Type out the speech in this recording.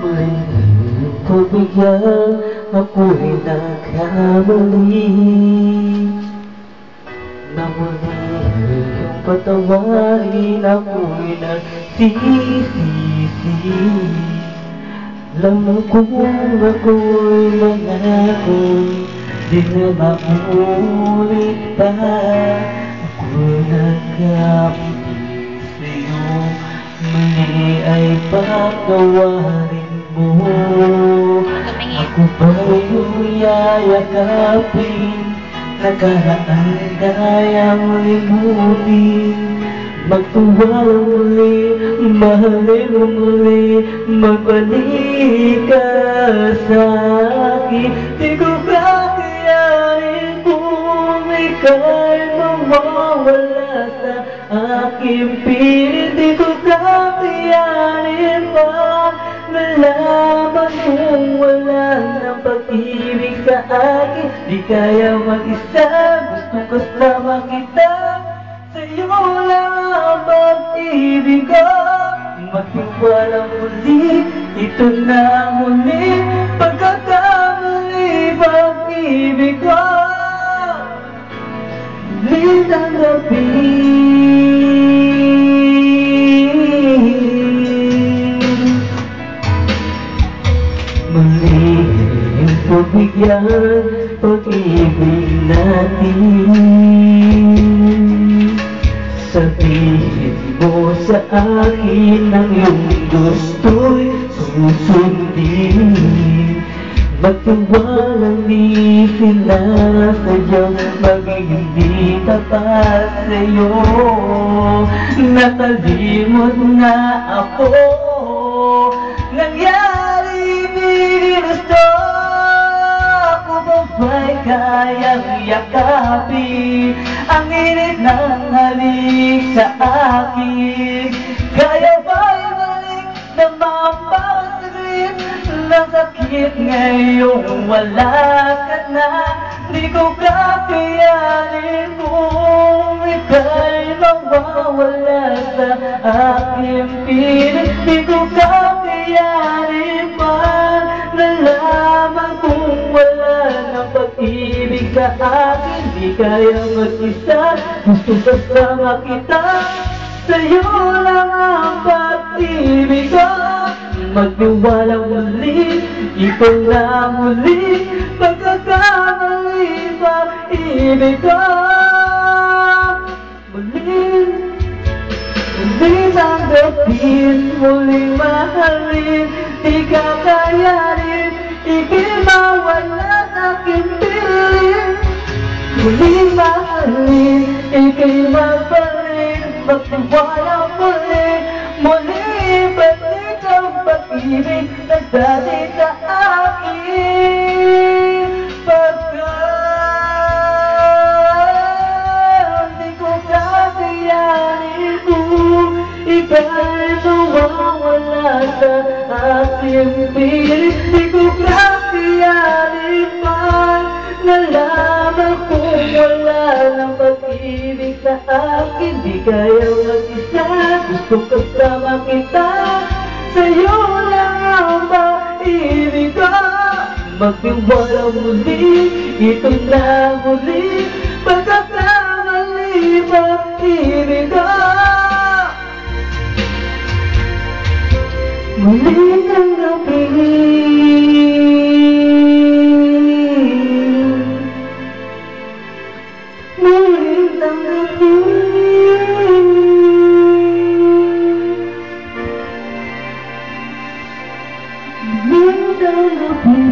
Muling pagbigyan ako'y nagkamali na muli iyong patawarin ako'y nagsisisi. Alam kong ako'y mangako di na maulit pa. Ako'y nagkamali sa'yo, mali ay patawarin mo. Ako ba'y yayakapin, nakaraan kayang limutin. Magtuwala muli, mahalin mo muli, magbalik ka sa'kin. Di ko kakayanin kung ika'y mawawala sa aking piling. Di ko kakayanin pa nalaman kung wala ng pag-ibig sa akin. Di kaya mag-isa, gusto kasama kita. Sa'yo lang ang pag-ibig ko. Magtiwala muli, ito na muli. Pagkakamali, pag-ibig ko di tanggapin. Muli yung pagbigyan, pag-ibig natin. Sabihin mo sa akin ang iyong gusto'y susundin. Magtiwalang di sila sadyang magiging di tapat sa'yo. Nakalimot na ako, nangyari di gusto. Ako ba ba'y kayang yakapin ang init ng halik sa akin? Kaya ba'y balik naman bawat saglit ng sakit ngayong wala ka na? Di ko kakayanin kung ika'y mawawala sa aking piling. Di ko kakayanin man nalaman kung wala ng pag-ibig sa akin. Di kaya mag-isa, gusto kasama kita. Sa'yo lang ang pag-ibig ko. Magtiwala muli, ikaw na muli. Pagkakamali, pag-ibig ko muling tanggapin, muling mahalin. Di kakayanin, ika'y mawala sa aking piling. Muling mahalin, ika'y mabalik. Magtiwala muli, muli balik ang pag-ibig na dati sa akin. Pagkat di ko kakayanin kung ika'y mawawala sa aking piling. Di ko kakayanin man nalaman kung wala ng pag-ibig sa akin. Di kaya mag-isa, gusto kasama kita. Sa'yo lang ang pag-ibig ko. Magtiwala muli, ito na muli. Pagkakamali, pag-ibig ko muling tanggapin. Muling tanggapin. Muling tanggapin.